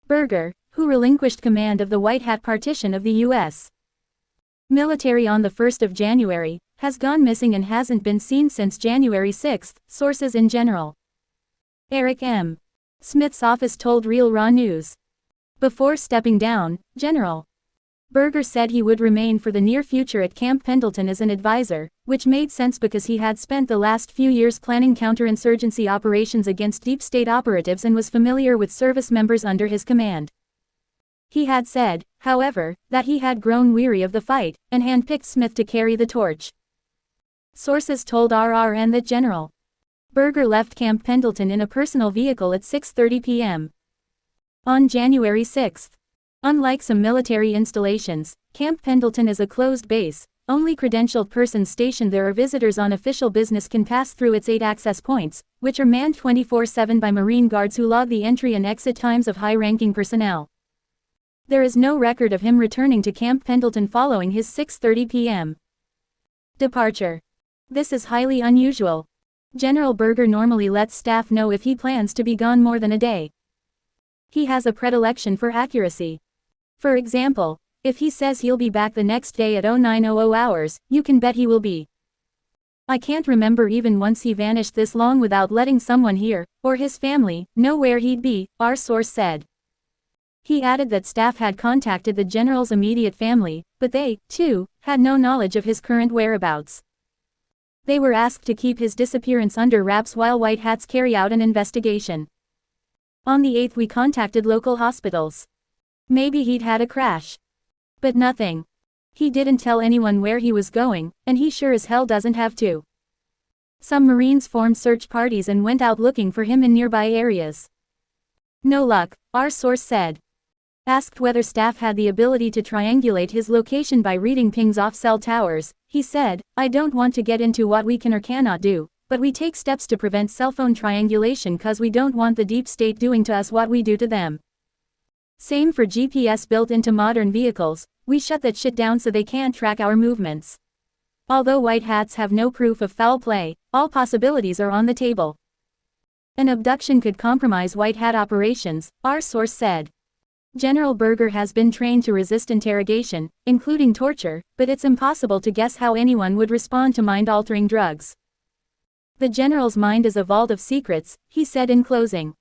Berger, who relinquished command of the White Hat partition of the U.S. military on the 1st of January, has gone missing and hasn't been seen since January 6, sources in General Eric M. Smith's office told Real Raw News. Before stepping down, General Berger said he would remain for the near future at Camp Pendleton as an advisor, which made sense because he had spent the last few years planning counterinsurgency operations against deep state operatives and was familiar with service members under his command. He had said, however, that he had grown weary of the fight, and handpicked Smith to carry the torch. Sources told RRN that General Berger left Camp Pendleton in a personal vehicle at 6:30 p.m. on January 6. Unlike some military installations, Camp Pendleton is a closed base. Only credentialed persons stationed there or visitors on official business can pass through its 8 access points, which are manned 24/7 by Marine guards who log the entry and exit times of high-ranking personnel. There is no record of him returning to Camp Pendleton following his 6:30 p.m. departure. This is highly unusual. General Berger normally lets staff know if he plans to be gone more than a day. He has a predilection for accuracy. For example, if he says he'll be back the next day at 0900 hours, you can bet he will be. I can't remember even once he vanished this long without letting someone here, or his family, know where he'd be, our source said. He added that staff had contacted the general's immediate family, but they, too, had no knowledge of his current whereabouts. They were asked to keep his disappearance under wraps while White Hats carry out an investigation. On the 8th we contacted local hospitals. Maybe he'd had a crash. But nothing. He didn't tell anyone where he was going, and he sure as hell doesn't have to. Some Marines formed search parties and went out looking for him in nearby areas. No luck, our source said. Asked whether staff had the ability to triangulate his location by reading pings off cell towers, he said, "I don't want to get into what we can or cannot do, but we take steps to prevent cell phone triangulation cause we don't want the deep state doing to us what we do to them. Same for GPS built into modern vehicles, we shut that shit down so they can't track our movements." Although White Hats have no proof of foul play, all possibilities are on the table. An abduction could compromise White Hat operations, our source said. General Berger has been trained to resist interrogation, including torture, but it's impossible to guess how anyone would respond to mind-altering drugs. The general's mind is a vault of secrets, he said in closing.